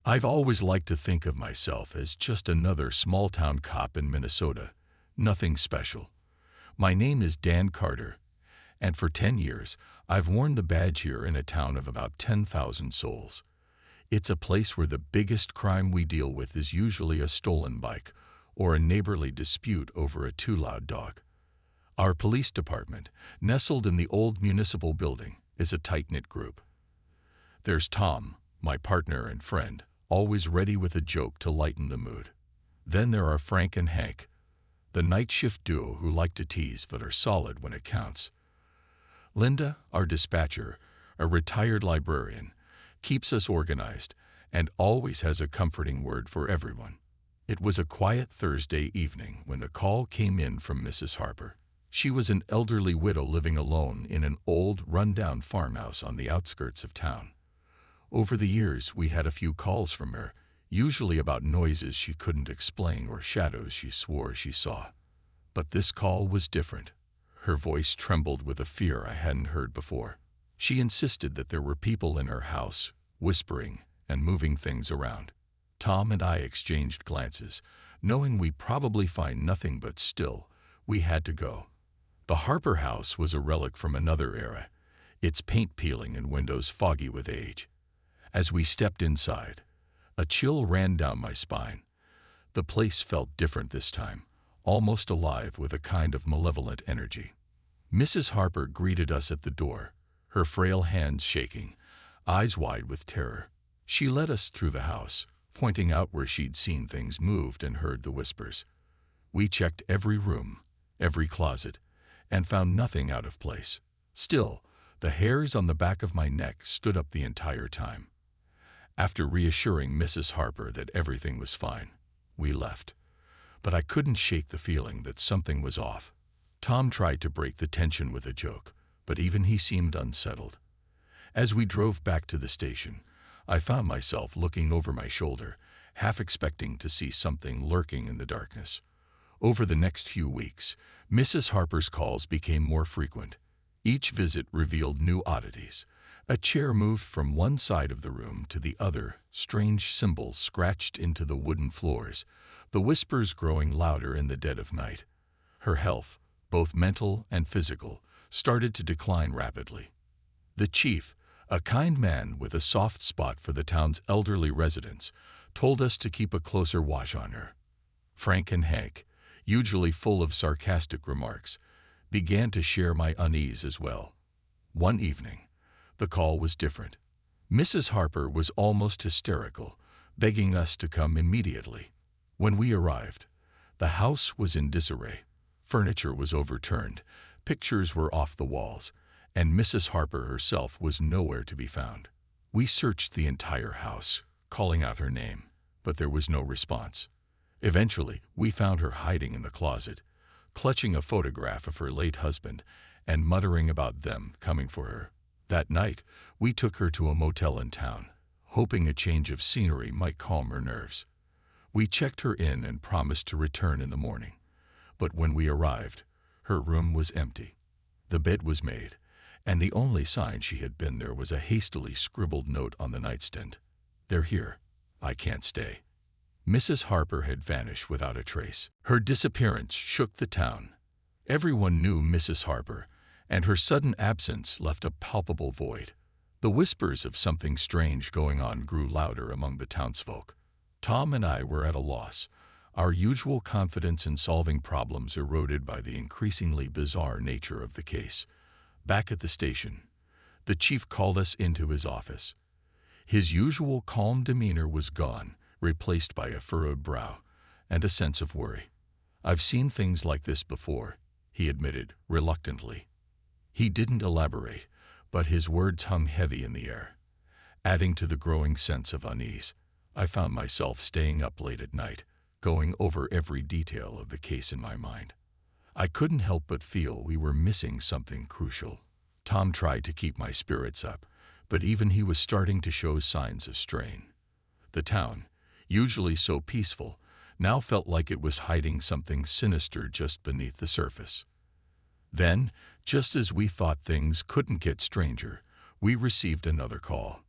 I've always liked to think of myself as just another small-town cop in Minnesota. Nothing special. My name is Dan Carter, and for 10 years, I've worn the badge here in a town of about 10,000 souls. It's a place where the biggest crime we deal with is usually a stolen bike or a neighborly dispute over a too loud dog. Our police department, nestled in the old municipal building, is a tight-knit group. There's Tom, my partner and friend, always ready with a joke to lighten the mood. Then there are Frank and Hank, the night shift duo who like to tease but are solid when it counts. Linda, our dispatcher, a retired librarian, keeps us organized and always has a comforting word for everyone. It was a quiet Thursday evening when the call came in from Mrs. Harper. She was an elderly widow living alone in an old, run-down farmhouse on the outskirts of town. Over the years, we had a few calls from her, usually about noises she couldn't explain or shadows she swore she saw. But this call was different. Her voice trembled with a fear I hadn't heard before. She insisted that there were people in her house, whispering and moving things around. Tom and I exchanged glances, knowing we'd probably find nothing, but still, we had to go. The Harper house was a relic from another era, its paint peeling and windows foggy with age. As we stepped inside, a chill ran down my spine. The place felt different this time, almost alive with a kind of malevolent energy. Mrs. Harper greeted us at the door, her frail hands shaking, eyes wide with terror. She led us through the house, pointing out where she'd seen things moved and heard the whispers. We checked every room, every closet, and found nothing out of place. Still, the hairs on the back of my neck stood up the entire time. After reassuring Mrs. Harper that everything was fine, we left. But I couldn't shake the feeling that something was off. Tom tried to break the tension with a joke, but even he seemed unsettled. As we drove back to the station, I found myself looking over my shoulder, half expecting to see something lurking in the darkness. Over the next few weeks, Mrs. Harper's calls became more frequent. Each visit revealed new oddities. A chair moved from one side of the room to the other, strange symbols scratched into the wooden floors, the whispers growing louder in the dead of night. Her health, both mental and physical, started to decline rapidly. The chief, a kind man with a soft spot for the town's elderly residents, told us to keep a closer watch on her. Frank and Hank, usually full of sarcastic remarks, began to share my unease as well. One evening, the call was different. Mrs. Harper was almost hysterical, begging us to come immediately. When we arrived, the house was in disarray. Furniture was overturned, pictures were off the walls, and Mrs. Harper herself was nowhere to be found. We searched the entire house, calling out her name, but there was no response. Eventually, we found her hiding in the closet, clutching a photograph of her late husband and muttering about them coming for her. That night, we took her to a motel in town, hoping a change of scenery might calm her nerves. We checked her in and promised to return in the morning. But when we arrived, her room was empty. The bed was made, and the only sign she had been there was a hastily scribbled note on the nightstand. "They're here. I can't stay." Mrs. Harper had vanished without a trace. Her disappearance shook the town. Everyone knew Mrs. Harper, and her sudden absence left a palpable void. The whispers of something strange going on grew louder among the townsfolk. Tom and I were at a loss, our usual confidence in solving problems eroded by the increasingly bizarre nature of the case. Back at the station, the chief called us into his office. His usual calm demeanor was gone, replaced by a furrowed brow and a sense of worry. "I've seen things like this before," he admitted reluctantly. He didn't elaborate, but his words hung heavy in the air, adding to the growing sense of unease. I found myself staying up late at night, going over every detail of the case in my mind. I couldn't help but feel we were missing something crucial. Tom tried to keep my spirits up, but even he was starting to show signs of strain. The town, usually so peaceful, now felt like it was hiding something sinister just beneath the surface. Then, just as we thought things couldn't get stranger, we received another call.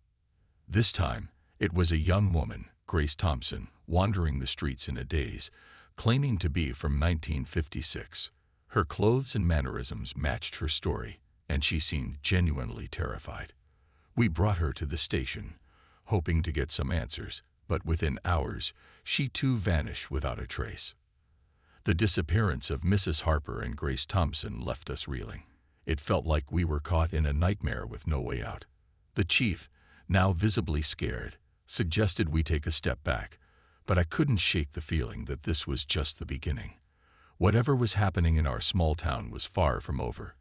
This time, It was a young woman, Grace Thompson, wandering the streets in a daze, claiming to be from 1956. Her clothes and mannerisms matched her story, and she seemed genuinely terrified. We brought her to the station, hoping to get some answers, but within hours, she too vanished without a trace. The disappearance of Mrs. Harper and Grace Thompson left us reeling. It felt like we were caught in a nightmare with no way out. The chief, now visibly scared, suggested we take a step back, but I couldn't shake the feeling that this was just the beginning. Whatever was happening in our small town was far from over,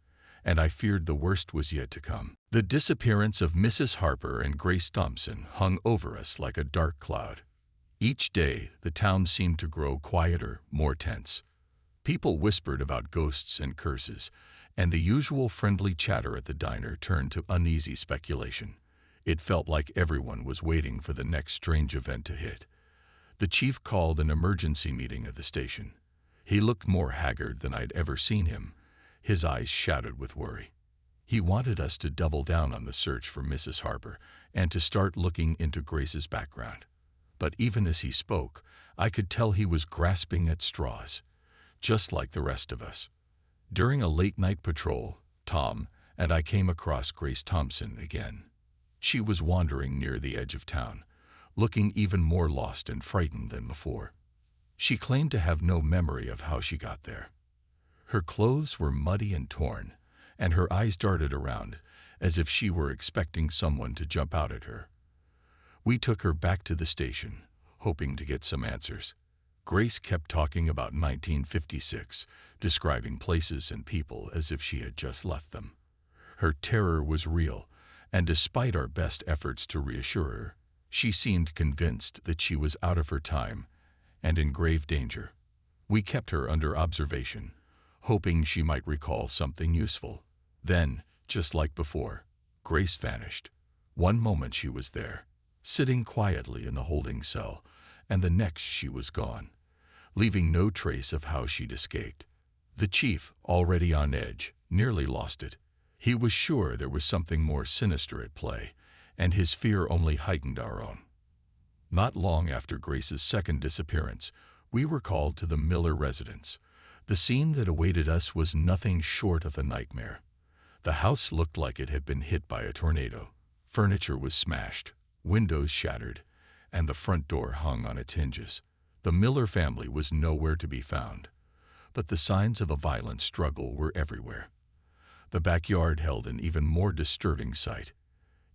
and I feared the worst was yet to come. The disappearance of Mrs. Harper and Grace Thompson hung over us like a dark cloud. Each day, the town seemed to grow quieter, more tense. People whispered about ghosts and curses, and the usual friendly chatter at the diner turned to uneasy speculation. It felt like everyone was waiting for the next strange event to hit. The chief called an emergency meeting at the station. He looked more haggard than I'd ever seen him, his eyes shadowed with worry. He wanted us to double down on the search for Mrs. Harper and to start looking into Grace's background. But even as he spoke, I could tell he was grasping at straws, just like the rest of us. During a late-night patrol, Tom and I came across Grace Thompson again. She was wandering near the edge of town, looking even more lost and frightened than before. She claimed to have no memory of how she got there. Her clothes were muddy and torn, and her eyes darted around as if she were expecting someone to jump out at her. We took her back to the station, hoping to get some answers. Grace kept talking about 1956, describing places and people as if she had just left them. Her terror was real, and despite our best efforts to reassure her, she seemed convinced that she was out of her time and in grave danger. We kept her under observation, hoping she might recall something useful. Then, just like before, Grace vanished. One moment she was there, sitting quietly in the holding cell, and the next she was gone, leaving no trace of how she'd escaped. The chief, already on edge, nearly lost it. He was sure there was something more sinister at play, and his fear only heightened our own. Not long after Grace's second disappearance, we were called to the Miller residence. The scene that awaited us was nothing short of a nightmare. The house looked like it had been hit by a tornado. Furniture was smashed, windows shattered, and the front door hung on its hinges. The Miller family was nowhere to be found, but the signs of a violent struggle were everywhere. The backyard held an even more disturbing sight.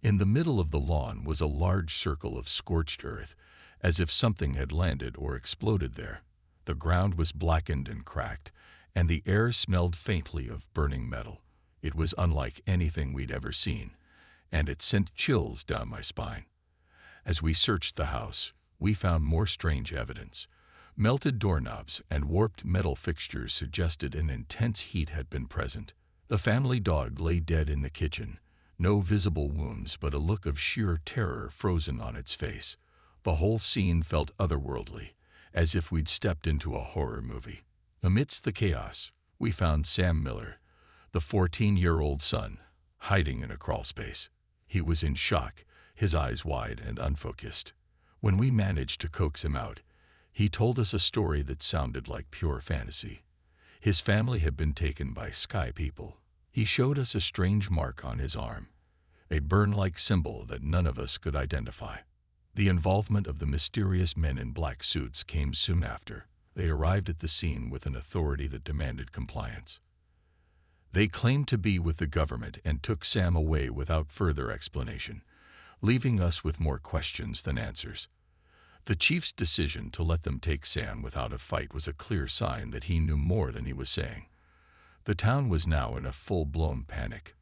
In the middle of the lawn was a large circle of scorched earth, as if something had landed or exploded there. The ground was blackened and cracked, and the air smelled faintly of burning metal. It was unlike anything we'd ever seen, and it sent chills down my spine. As we searched the house, we found more strange evidence. Melted doorknobs and warped metal fixtures suggested an intense heat had been present. The family dog lay dead in the kitchen, no visible wounds but a look of sheer terror frozen on its face. The whole scene felt otherworldly, as if we'd stepped into a horror movie. Amidst the chaos, we found Sam Miller, the 14-year-old son, hiding in a crawlspace. He was in shock, his eyes wide and unfocused. When we managed to coax him out, he told us a story that sounded like pure fantasy. His family had been taken by sky people. He showed us a strange mark on his arm, a burn-like symbol that none of us could identify. The involvement of the mysterious men in black suits came soon after. They arrived at the scene with an authority that demanded compliance. They claimed to be with the government and took Sam away without further explanation, leaving us with more questions than answers. The chief's decision to let them take Sam without a fight was a clear sign that he knew more than he was saying. The town was now in a full-blown panic.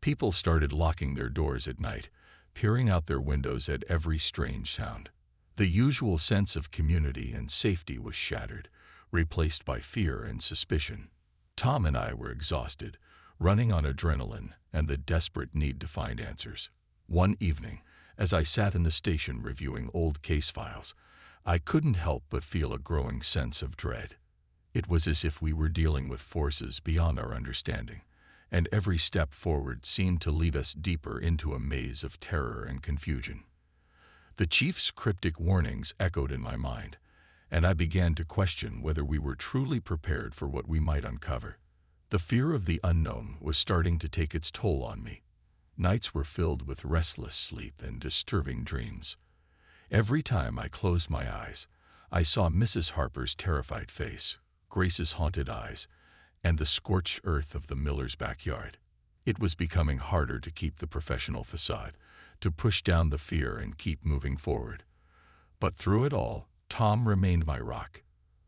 People started locking their doors at night, peering out their windows at every strange sound. The usual sense of community and safety was shattered, replaced by fear and suspicion. Tom and I were exhausted, running on adrenaline and the desperate need to find answers. One evening, as I sat in the station reviewing old case files, I couldn't help but feel a growing sense of dread. It was as if we were dealing with forces beyond our understanding, and every step forward seemed to lead us deeper into a maze of terror and confusion. The chief's cryptic warnings echoed in my mind, and I began to question whether we were truly prepared for what we might uncover. The fear of the unknown was starting to take its toll on me. Nights were filled with restless sleep and disturbing dreams. Every time I closed my eyes, I saw Mrs. Harper's terrified face, Grace's haunted eyes, and the scorched earth of the miller's backyard. It was becoming harder to keep the professional facade, to push down the fear and keep moving forward. But through it all, Tom remained my rock.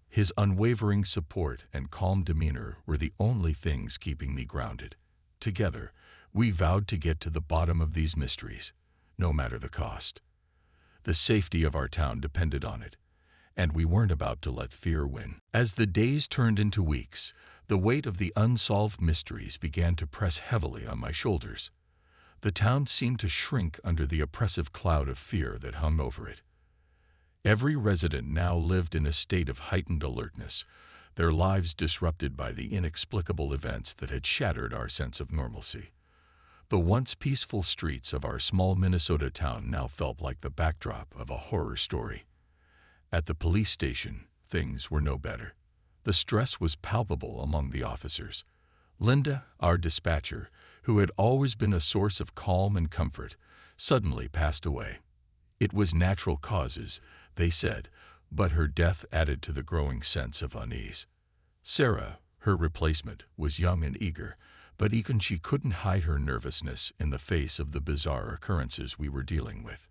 His unwavering support and calm demeanor were the only things keeping me grounded. Together, we vowed to get to the bottom of these mysteries, no matter the cost. The safety of our town depended on it, and we weren't about to let fear win. As the days turned into weeks, the weight of the unsolved mysteries began to press heavily on my shoulders. The town seemed to shrink under the oppressive cloud of fear that hung over it. Every resident now lived in a state of heightened alertness, their lives disrupted by the inexplicable events that had shattered our sense of normalcy. The once peaceful streets of our small Minnesota town now felt like the backdrop of a horror story. At the police station, things were no better. The stress was palpable among the officers. Linda, our dispatcher, who had always been a source of calm and comfort, suddenly passed away. It was natural causes, they said, but her death added to the growing sense of unease. Sarah, her replacement, was young and eager, but even she couldn't hide her nervousness in the face of the bizarre occurrences we were dealing with.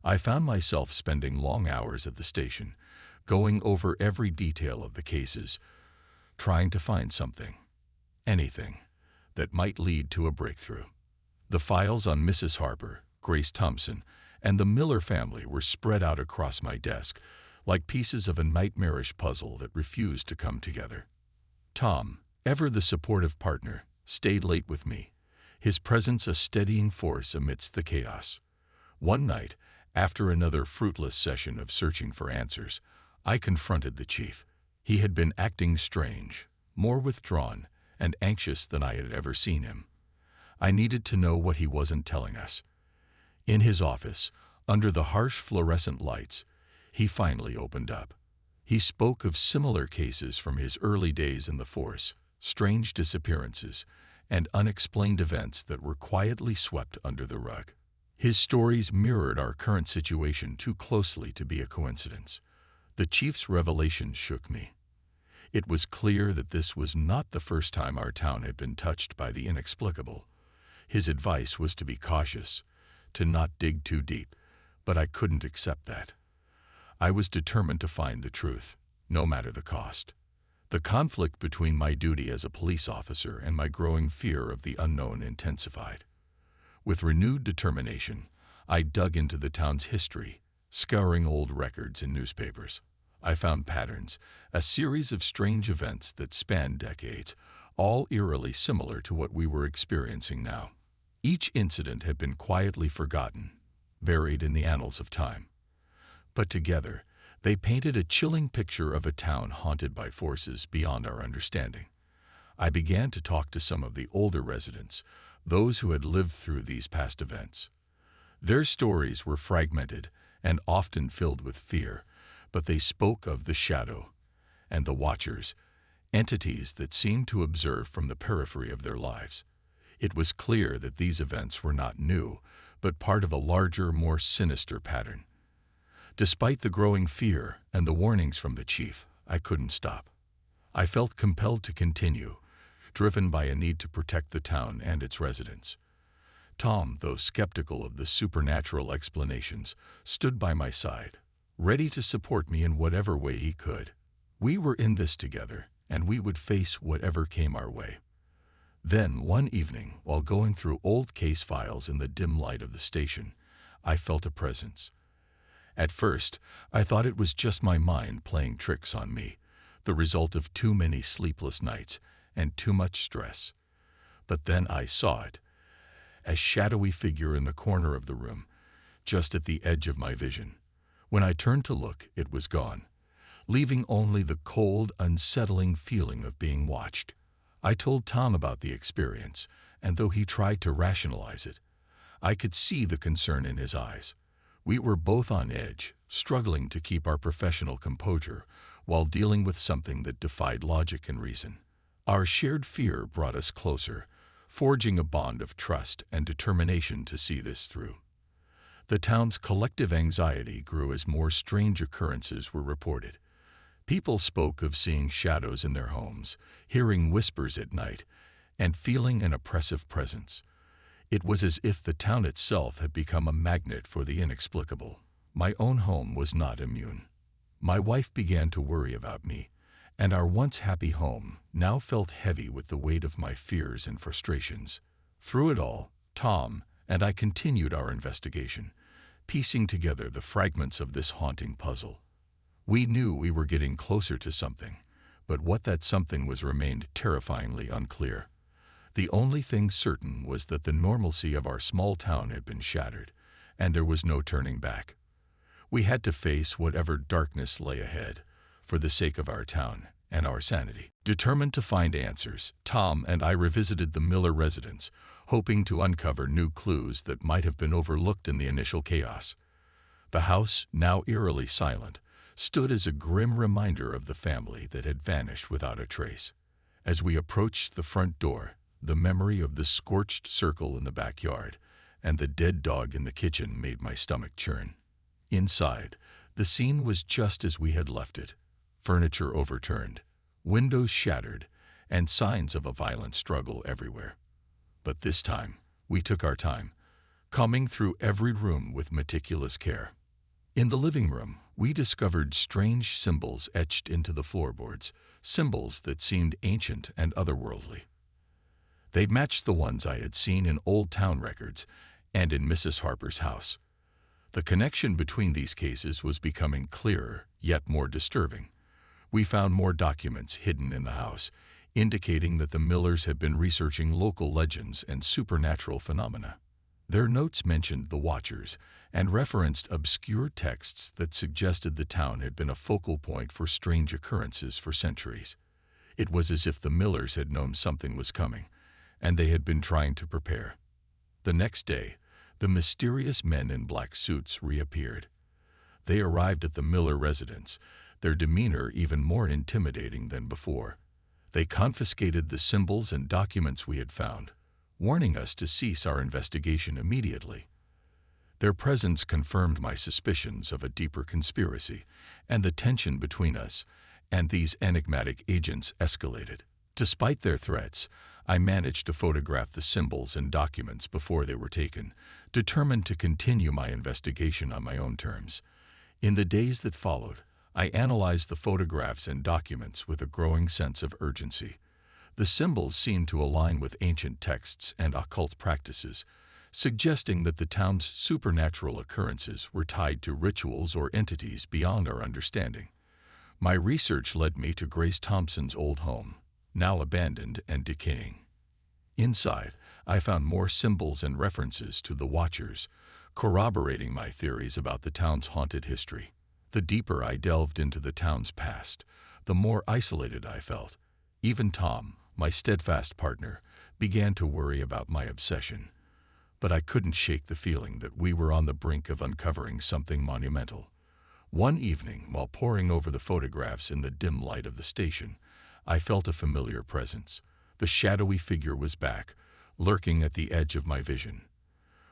I found myself spending long hours at the station, going over every detail of the cases, trying to find something, anything, that might lead to a breakthrough. The files on Mrs. Harper, Grace Thompson, and the Miller family were spread out across my desk, like pieces of a nightmarish puzzle that refused to come together. Tom, ever the supportive partner, stayed late with me, his presence a steadying force amidst the chaos. One night, after another fruitless session of searching for answers, I confronted the chief. He had been acting strange, more withdrawn, and anxious than I had ever seen him. I needed to know what he wasn't telling us. In his office, under the harsh fluorescent lights, he finally opened up. He spoke of similar cases from his early days in the force, strange disappearances, and unexplained events that were quietly swept under the rug. His stories mirrored our current situation too closely to be a coincidence. The chief's revelations shook me. It was clear that this was not the first time our town had been touched by the inexplicable. His advice was to be cautious, to not dig too deep, but I couldn't accept that. I was determined to find the truth, no matter the cost. The conflict between my duty as a police officer and my growing fear of the unknown intensified. With renewed determination, I dug into the town's history, scouring old records and newspapers. I found patterns, a series of strange events that spanned decades, all eerily similar to what we were experiencing now. Each incident had been quietly forgotten, buried in the annals of time. But together, they painted a chilling picture of a town haunted by forces beyond our understanding. I began to talk to some of the older residents, those who had lived through these past events. Their stories were fragmented and often filled with fear, but they spoke of the shadow and the watchers, entities that seemed to observe from the periphery of their lives. It was clear that these events were not new, but part of a larger, more sinister pattern. Despite the growing fear and the warnings from the chief, I couldn't stop. I felt compelled to continue, driven by a need to protect the town and its residents. Tom, though skeptical of the supernatural explanations, stood by my side, ready to support me in whatever way he could. We were in this together, and we would face whatever came our way. Then, one evening, while going through old case files in the dim light of the station, I felt a presence. At first, I thought it was just my mind playing tricks on me, the result of too many sleepless nights and too much stress. But then I saw it, a shadowy figure in the corner of the room, just at the edge of my vision. When I turned to look, it was gone, leaving only the cold, unsettling feeling of being watched. I told Tom about the experience, and though he tried to rationalize it, I could see the concern in his eyes. We were both on edge, struggling to keep our professional composure while dealing with something that defied logic and reason. Our shared fear brought us closer, forging a bond of trust and determination to see this through. The town's collective anxiety grew as more strange occurrences were reported. People spoke of seeing shadows in their homes, hearing whispers at night, and feeling an oppressive presence. It was as if the town itself had become a magnet for the inexplicable. My own home was not immune. My wife began to worry about me, and our once happy home now felt heavy with the weight of my fears and frustrations. Through it all, Tom and I continued our investigation, piecing together the fragments of this haunting puzzle. We knew we were getting closer to something, but what that something was remained terrifyingly unclear. The only thing certain was that the normalcy of our small town had been shattered, and there was no turning back. We had to face whatever darkness lay ahead, for the sake of our town and our sanity. Determined to find answers, Tom and I revisited the Miller residence, hoping to uncover new clues that might have been overlooked in the initial chaos. The house, now eerily silent, stood as a grim reminder of the family that had vanished without a trace. As we approached the front door, the memory of the scorched circle in the backyard and the dead dog in the kitchen made my stomach churn. Inside, the scene was just as we had left it. Furniture overturned, windows shattered, and signs of a violent struggle everywhere. But this time, we took our time, combing through every room with meticulous care. In the living room, we discovered strange symbols etched into the floorboards, symbols that seemed ancient and otherworldly. They matched the ones I had seen in old town records and in Mrs. Harper's house. The connection between these cases was becoming clearer, yet more disturbing. We found more documents hidden in the house, indicating that the Millers had been researching local legends and supernatural phenomena. Their notes mentioned the Watchers and referenced obscure texts that suggested the town had been a focal point for strange occurrences for centuries. It was as if the Millers had known something was coming, and they had been trying to prepare. The next day, the mysterious men in black suits reappeared. They arrived at the Miller residence, their demeanor even more intimidating than before. They confiscated the symbols and documents we had found, warning us to cease our investigation immediately. Their presence confirmed my suspicions of a deeper conspiracy, and the tension between us and these enigmatic agents escalated. Despite their threats, I managed to photograph the symbols and documents before they were taken, determined to continue my investigation on my own terms. In the days that followed, I analyzed the photographs and documents with a growing sense of urgency. The symbols seemed to align with ancient texts and occult practices, suggesting that the town's supernatural occurrences were tied to rituals or entities beyond our understanding. My research led me to Grace Thompson's old home, now abandoned and decaying. Inside, I found more symbols and references to the Watchers, corroborating my theories about the town's haunted history. The deeper I delved into the town's past, the more isolated I felt. Even Tom, my steadfast partner, began to worry about my obsession. But I couldn't shake the feeling that we were on the brink of uncovering something monumental. One evening, while poring over the photographs in the dim light of the station, I felt a familiar presence. The shadowy figure was back, lurking at the edge of my vision.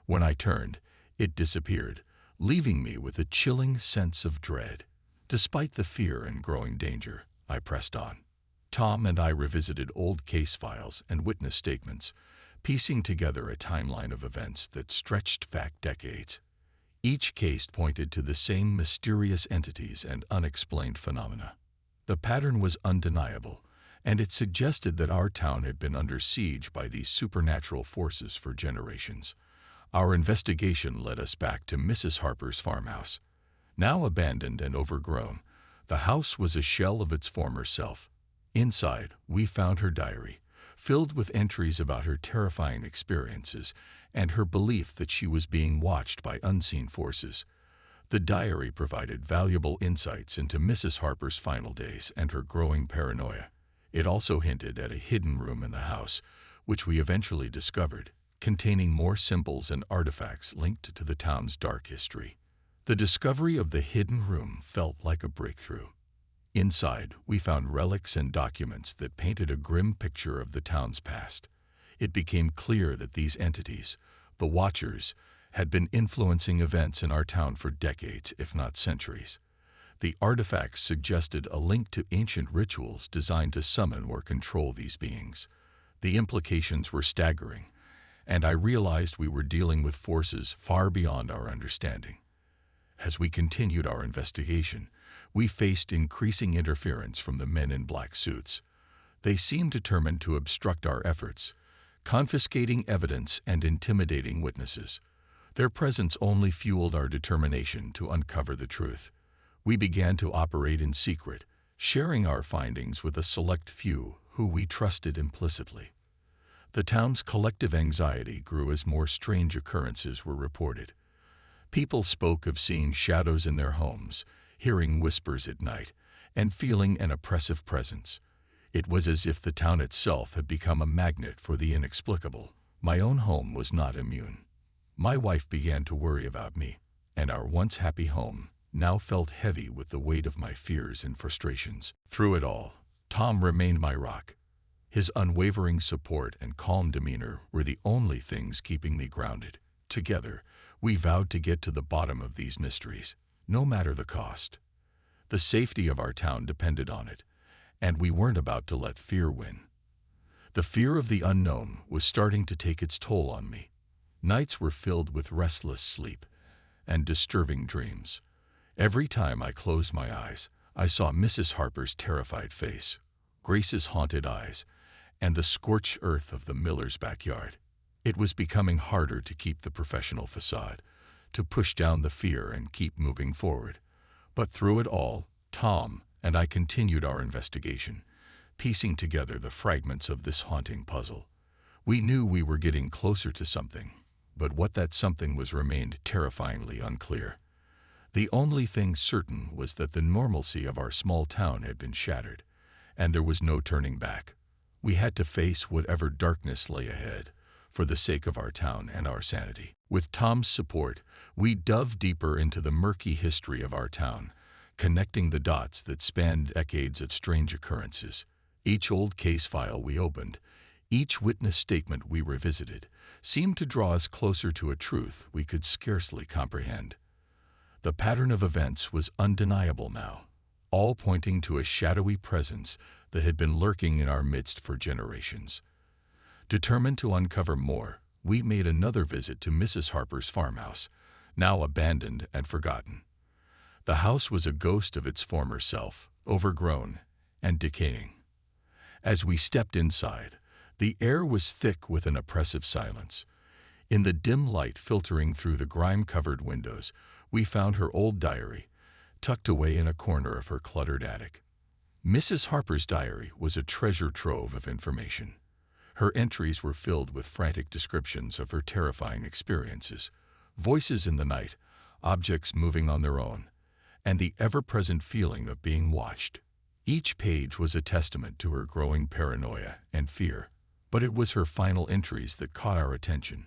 When I turned, it disappeared, leaving me with a chilling sense of dread. Despite the fear and growing danger, I pressed on. Tom and I revisited old case files and witness statements, piecing together a timeline of events that stretched back decades. Each case pointed to the same mysterious entities and unexplained phenomena. The pattern was undeniable, and it suggested that our town had been under siege by these supernatural forces for generations. Our investigation led us back to Mrs. Harper's farmhouse. Now abandoned and overgrown, the house was a shell of its former self. Inside, we found her diary, filled with entries about her terrifying experiences and her belief that she was being watched by unseen forces. The diary provided valuable insights into Mrs. Harper's final days and her growing paranoia. It also hinted at a hidden room in the house, which we eventually discovered, containing more symbols and artifacts linked to the town's dark history. The discovery of the hidden room felt like a breakthrough. Inside, we found relics and documents that painted a grim picture of the town's past. It became clear that these entities, the Watchers, had been influencing events in our town for decades, if not centuries. The artifacts suggested a link to ancient rituals designed to summon or control these beings. The implications were staggering, and I realized we were dealing with forces far beyond our understanding. As we continued our investigation, we faced increasing interference from the men in black suits. They seemed determined to obstruct our efforts, confiscating evidence and intimidating witnesses. Their presence only fueled our determination to uncover the truth. We began to operate in secret, sharing our findings with a select few who we trusted implicitly. The town's collective anxiety grew as more strange occurrences were reported. People spoke of seeing shadows in their homes, hearing whispers at night, and feeling an oppressive presence. It was as if the town itself had become a magnet for the inexplicable. My own home was not immune. My wife began to worry about me, and our once happy home now felt heavy with the weight of my fears and frustrations. Through it all, Tom remained my rock. His unwavering support and calm demeanor were the only things keeping me grounded. Together, we vowed to get to the bottom of these mysteries, no matter the cost. The safety of our town depended on it, and we weren't about to let fear win. The fear of the unknown was starting to take its toll on me. Nights were filled with restless sleep and disturbing dreams. Every time I closed my eyes, I saw Mrs. Harper's terrified face, Grace's haunted eyes, and the scorched earth of the Miller's backyard. It was becoming harder to keep the professional facade, to push down the fear and keep moving forward. But through it all, Tom and I continued our investigation, piecing together the fragments of this haunting puzzle. We knew we were getting closer to something, but what that something was remained terrifyingly unclear. The only thing certain was that the normalcy of our small town had been shattered, and there was no turning back. We had to face whatever darkness lay ahead, for the sake of our town and our sanity. With Tom's support, we dove deeper into the murky history of our town, connecting the dots that spanned decades of strange occurrences. Each old case file we opened, each witness statement we revisited, seemed to draw us closer to a truth we could scarcely comprehend. The pattern of events was undeniable now, all pointing to a shadowy presence that had been lurking in our midst for generations. Determined to uncover more, we made another visit to Mrs. Harper's farmhouse, now abandoned and forgotten. The house was a ghost of its former self, overgrown and decaying. As we stepped inside, the air was thick with an oppressive silence. In the dim light filtering through the grime-covered windows, we found her old diary, tucked away in a corner of her cluttered attic. Mrs. Harper's diary was a treasure trove of information. Her entries were filled with frantic descriptions of her terrifying experiences, voices in the night, objects moving on their own, and the ever-present feeling of being watched. Each page was a testament to her growing paranoia and fear, but it was her final entries that caught our attention,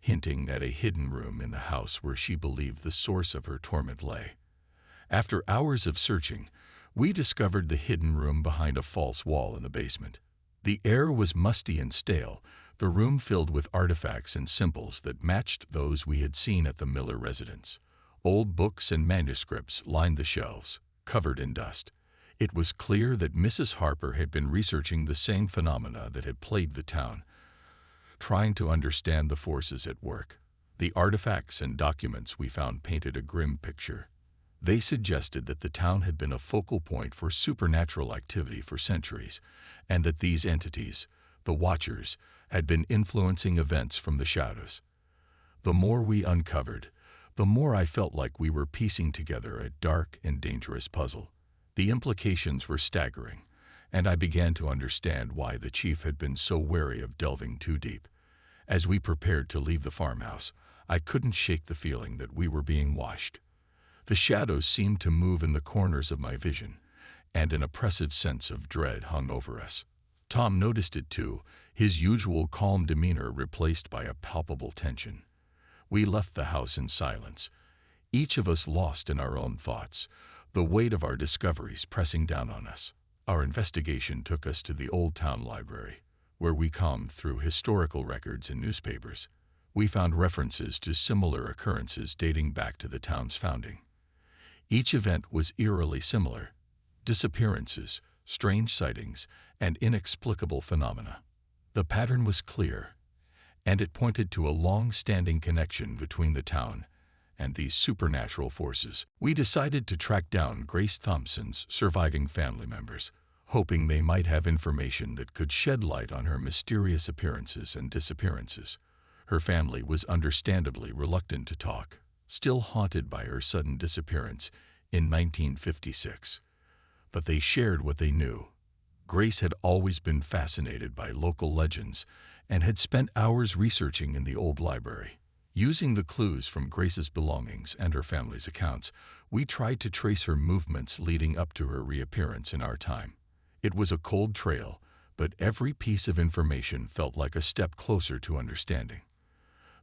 hinting at a hidden room in the house where she believed the source of her torment lay. After hours of searching, we discovered the hidden room behind a false wall in the basement. The air was musty and stale, the room filled with artifacts and symbols that matched those we had seen at the Miller residence. Old books and manuscripts lined the shelves, covered in dust. It was clear that Mrs. Harper had been researching the same phenomena that had plagued the town, trying to understand the forces at work. The artifacts and documents we found painted a grim picture. They suggested that the town had been a focal point for supernatural activity for centuries, and that these entities, the Watchers, had been influencing events from the shadows. The more we uncovered, the more I felt like we were piecing together a dark and dangerous puzzle. The implications were staggering, and I began to understand why the chief had been so wary of delving too deep. As we prepared to leave the farmhouse, I couldn't shake the feeling that we were being watched. The shadows seemed to move in the corners of my vision, and an oppressive sense of dread hung over us. Tom noticed it too, his usual calm demeanor replaced by a palpable tension. We left the house in silence, each of us lost in our own thoughts, the weight of our discoveries pressing down on us. Our investigation took us to the Old Town Library, where we combed through historical records and newspapers. We found references to similar occurrences dating back to the town's founding. Each event was eerily similar: disappearances, strange sightings, and inexplicable phenomena. The pattern was clear, and it pointed to a long-standing connection between the town and these supernatural forces. We decided to track down Grace Thompson's surviving family members, hoping they might have information that could shed light on her mysterious appearances and disappearances. Her family was understandably reluctant to talk, still haunted by her sudden disappearance in 1956. But they shared what they knew. Grace had always been fascinated by local legends and had spent hours researching in the old library. Using the clues from Grace's belongings and her family's accounts, we tried to trace her movements leading up to her reappearance in our time. It was a cold trail, but every piece of information felt like a step closer to understanding.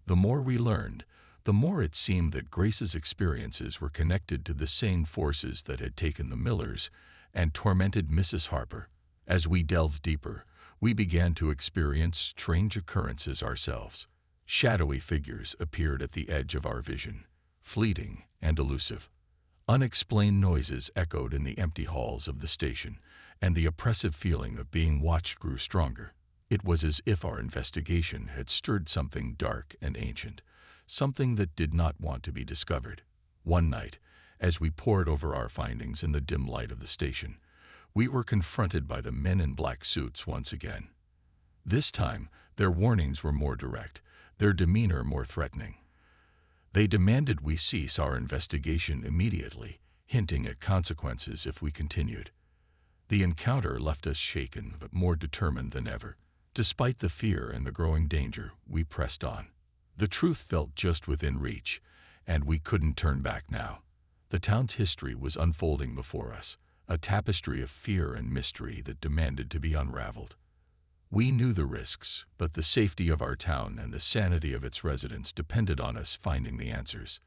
The more we learned, the more it seemed that Grace's experiences were connected to the same forces that had taken the Millers and tormented Mrs. Harper. As we delved deeper, we began to experience strange occurrences ourselves. Shadowy figures appeared at the edge of our vision, fleeting and elusive. Unexplained noises echoed in the empty halls of the station, and the oppressive feeling of being watched grew stronger. It was as if our investigation had stirred something dark and ancient, something that did not want to be discovered. One night, as we pored over our findings in the dim light of the station, we were confronted by the men in black suits once again. This time, their warnings were more direct, their demeanor more threatening. They demanded we cease our investigation immediately, hinting at consequences if we continued. The encounter left us shaken but more determined than ever. Despite the fear and the growing danger, we pressed on. The truth felt just within reach, and we couldn't turn back now. The town's history was unfolding before us, a tapestry of fear and mystery that demanded to be unraveled. We knew the risks, but the safety of our town and the sanity of its residents depended on us finding the answers.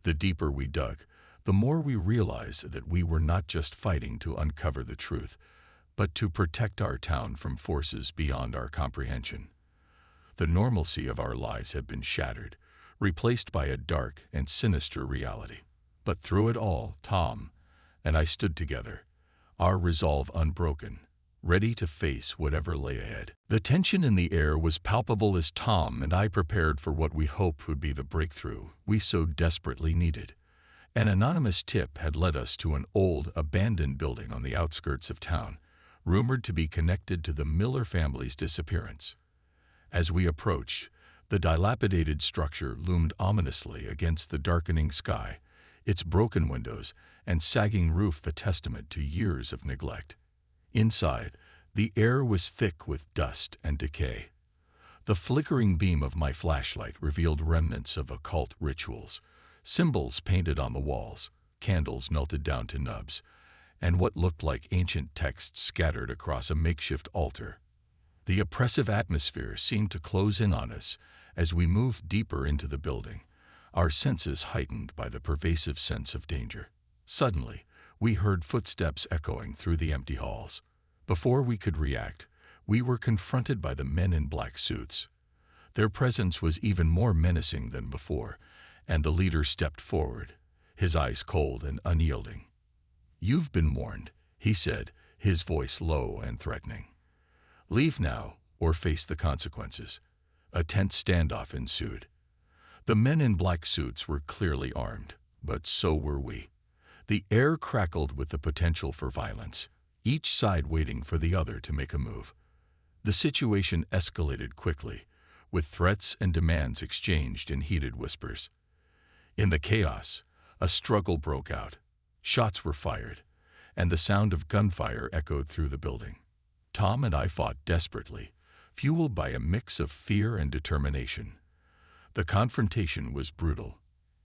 The deeper we dug, the more we realized that we were not just fighting to uncover the truth, but to protect our town from forces beyond our comprehension. The normalcy of our lives had been shattered, replaced by a dark and sinister reality. But through it all, Tom and I stood together, our resolve unbroken, ready to face whatever lay ahead. The tension in the air was palpable as Tom and I prepared for what we hoped would be the breakthrough we so desperately needed. An anonymous tip had led us to an old, abandoned building on the outskirts of town, rumored to be connected to the Miller family's disappearance. As we approached, the dilapidated structure loomed ominously against the darkening sky, its broken windows and sagging roof a testament to years of neglect. Inside, the air was thick with dust and decay. The flickering beam of my flashlight revealed remnants of occult rituals, symbols painted on the walls, candles melted down to nubs, and what looked like ancient texts scattered across a makeshift altar. The oppressive atmosphere seemed to close in on us as we moved deeper into the building, our senses heightened by the pervasive sense of danger. Suddenly, we heard footsteps echoing through the empty halls. Before we could react, we were confronted by the men in black suits. Their presence was even more menacing than before, and the leader stepped forward, his eyes cold and unyielding. "You've been warned," he said, his voice low and threatening. "Leave now or face the consequences." A tense standoff ensued. The men in black suits were clearly armed, but so were we. The air crackled with the potential for violence, each side waiting for the other to make a move. The situation escalated quickly, with threats and demands exchanged in heated whispers. In the chaos, a struggle broke out. Shots were fired, and the sound of gunfire echoed through the building. Tom and I fought desperately, fueled by a mix of fear and determination. The confrontation was brutal,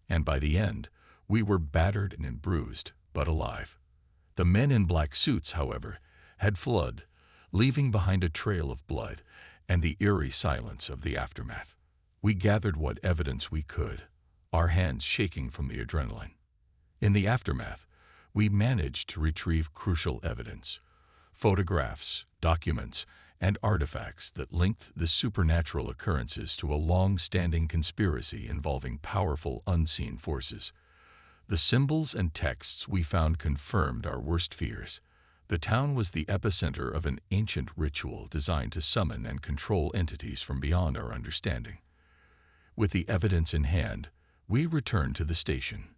and by the end, we were battered and bruised, but alive. The men in black suits, however, had fled, leaving behind a trail of blood and the eerie silence of the aftermath. We gathered what evidence we could, our hands shaking from the adrenaline. In the aftermath, we managed to retrieve crucial evidence: photographs, documents, and artifacts that linked the supernatural occurrences to a long-standing conspiracy involving powerful unseen forces. The symbols and texts we found confirmed our worst fears. The town was the epicenter of an ancient ritual designed to summon and control entities from beyond our understanding. With the evidence in hand, we returned to the station.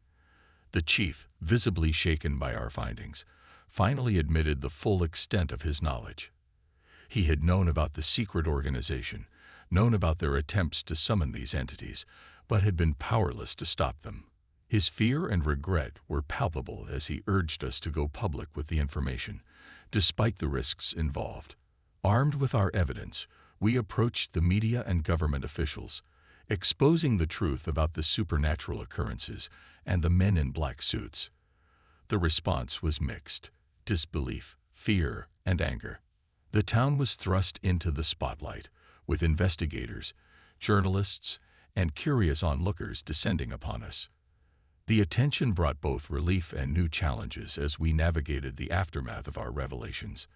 The chief, visibly shaken by our findings, finally admitted the full extent of his knowledge. He had known about the secret organization, known about their attempts to summon these entities, but had been powerless to stop them. His fear and regret were palpable as he urged us to go public with the information, despite the risks involved. Armed with our evidence, we approached the media and government officials, exposing the truth about the supernatural occurrences and the men in black suits. The response was mixed: disbelief, fear, and anger. The town was thrust into the spotlight, with investigators, journalists, and curious onlookers descending upon us. The attention brought both relief and new challenges as we navigated the aftermath of our revelations.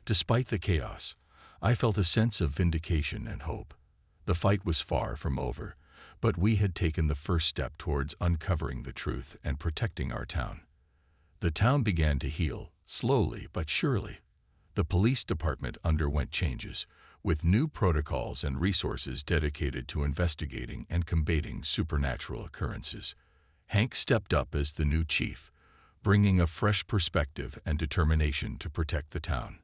Despite the chaos, I felt a sense of vindication and hope. The fight was far from over, but we had taken the first step towards uncovering the truth and protecting our town. The town began to heal, slowly but surely. The police department underwent changes, with new protocols and resources dedicated to investigating and combating supernatural occurrences. Hank stepped up as the new chief, bringing a fresh perspective and determination to protect the town.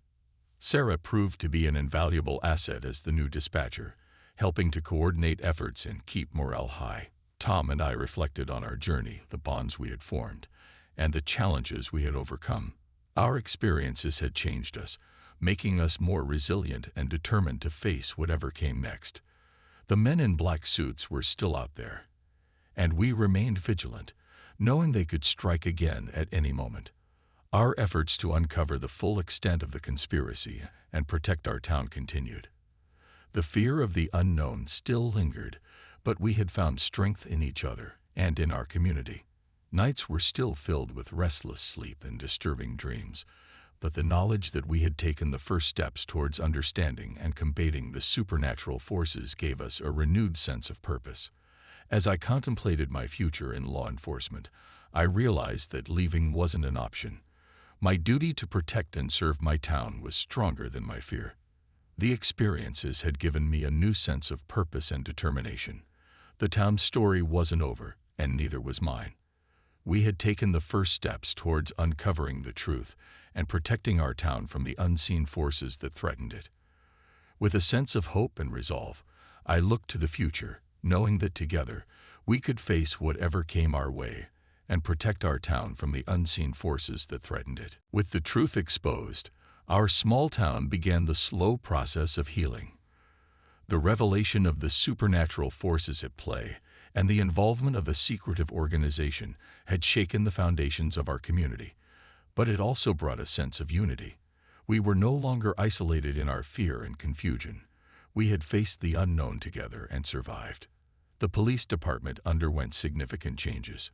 Sarah proved to be an invaluable asset as the new dispatcher, helping to coordinate efforts and keep morale high. Tom and I reflected on our journey, the bonds we had formed, and the challenges we had overcome. Our experiences had changed us, making us more resilient and determined to face whatever came next. The men in black suits were still out there, and we remained vigilant, knowing they could strike again at any moment. Our efforts to uncover the full extent of the conspiracy and protect our town continued. The fear of the unknown still lingered, but we had found strength in each other and in our community. Nights were still filled with restless sleep and disturbing dreams, but the knowledge that we had taken the first steps towards understanding and combating the supernatural forces gave us a renewed sense of purpose. As I contemplated my future in law enforcement, I realized that leaving wasn't an option. My duty to protect and serve my town was stronger than my fear. The experiences had given me a new sense of purpose and determination. The town's story wasn't over, and neither was mine. We had taken the first steps towards uncovering the truth and protecting our town from the unseen forces that threatened it. With a sense of hope and resolve, I looked to the future, knowing that together we could face whatever came our way and protect our town from the unseen forces that threatened it. With the truth exposed, our small town began the slow process of healing. The revelation of the supernatural forces at play and the involvement of a secretive organization had shaken the foundations of our community, but it also brought a sense of unity. We were no longer isolated in our fear and confusion. We had faced the unknown together and survived. The police department underwent significant changes.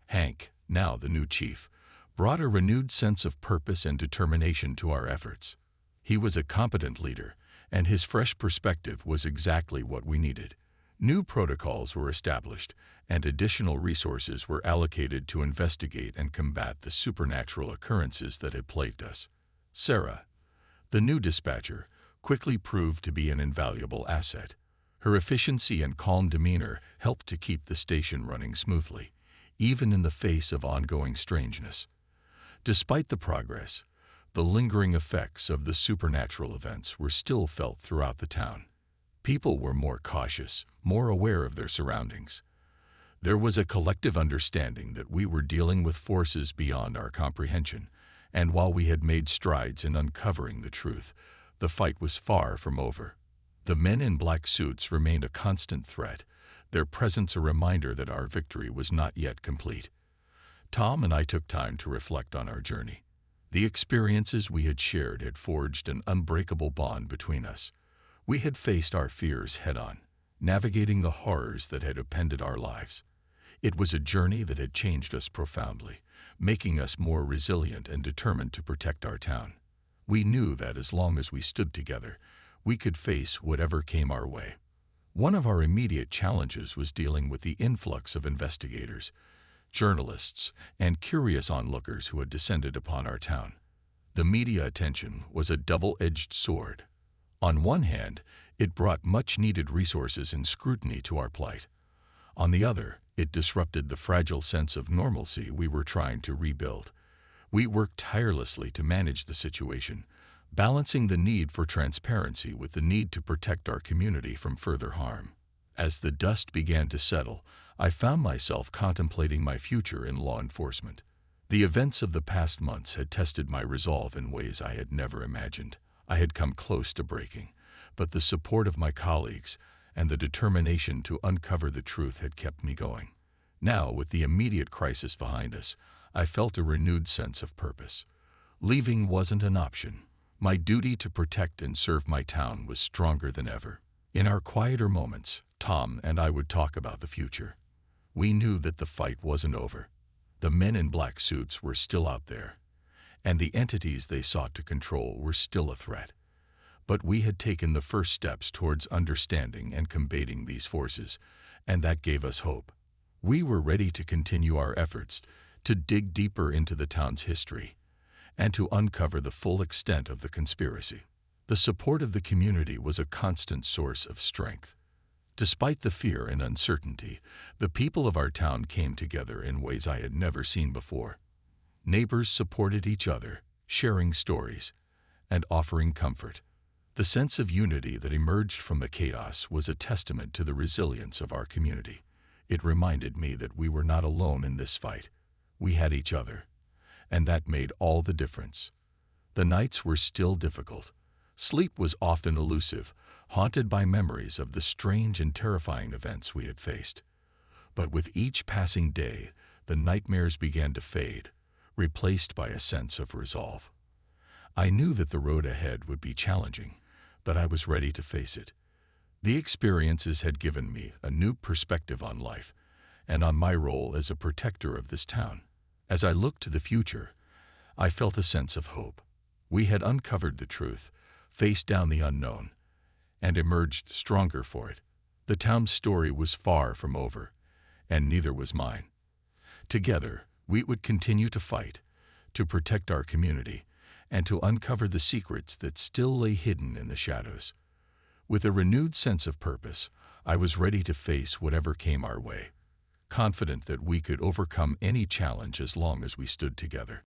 Hank, now the new chief, brought a renewed sense of purpose and determination to our efforts. He was a competent leader, and his fresh perspective was exactly what we needed. New protocols were established, and additional resources were allocated to investigate and combat the supernatural occurrences that had plagued us. Sarah, the new dispatcher, quickly proved to be an invaluable asset. Her efficiency and calm demeanor helped to keep the station running smoothly, even in the face of ongoing strangeness. Despite the progress, the lingering effects of the supernatural events were still felt throughout the town. People were more cautious, more aware of their surroundings. There was a collective understanding that we were dealing with forces beyond our comprehension, and while we had made strides in uncovering the truth, the fight was far from over. The men in black suits remained a constant threat, their presence a reminder that our victory was not yet complete. Tom and I took time to reflect on our journey. The experiences we had shared had forged an unbreakable bond between us. We had faced our fears head-on, navigating the horrors that had upended our lives. It was a journey that had changed us profoundly, making us more resilient and determined to protect our town. We knew that as long as we stood together, we could face whatever came our way. One of our immediate challenges was dealing with the influx of investigators, journalists, and curious onlookers who had descended upon our town. The media attention was a double-edged sword. On one hand, it brought much-needed resources and scrutiny to our plight. On the other, it disrupted the fragile sense of normalcy we were trying to rebuild. We worked tirelessly to manage the situation, balancing the need for transparency with the need to protect our community from further harm. As the dust began to settle, I found myself contemplating my future in law enforcement. The events of the past months had tested my resolve in ways I had never imagined. I had come close to breaking, but the support of my colleagues and the determination to uncover the truth had kept me going. Now, with the immediate crisis behind us, I felt a renewed sense of purpose. Leaving wasn't an option. My duty to protect and serve my town was stronger than ever. In our quieter moments, Tom and I would talk about the future. We knew that the fight wasn't over. The men in black suits were still out there, and the entities they sought to control were still a threat. But we had taken the first steps towards understanding and combating these forces, and that gave us hope. We were ready to continue our efforts to dig deeper into the town's history and to uncover the full extent of the conspiracy. The support of the community was a constant source of strength. Despite the fear and uncertainty, the people of our town came together in ways I had never seen before. Neighbors supported each other, sharing stories and offering comfort. The sense of unity that emerged from the chaos was a testament to the resilience of our community. It reminded me that we were not alone in this fight. We had each other, and that made all the difference. The nights were still difficult. Sleep was often elusive, haunted by memories of the strange and terrifying events we had faced. But with each passing day, the nightmares began to fade, replaced by a sense of resolve. I knew that the road ahead would be challenging, but I was ready to face it. The experiences had given me a new perspective on life and on my role as a protector of this town. As I looked to the future, I felt a sense of hope. We had uncovered the truth, faced down the unknown, and emerged stronger for it. The town's story was far from over, and neither was mine. Together, we would continue to fight, to protect our community, and to uncover the secrets that still lay hidden in the shadows. With a renewed sense of purpose, I was ready to face whatever came our way, confident that we could overcome any challenge as long as we stood together.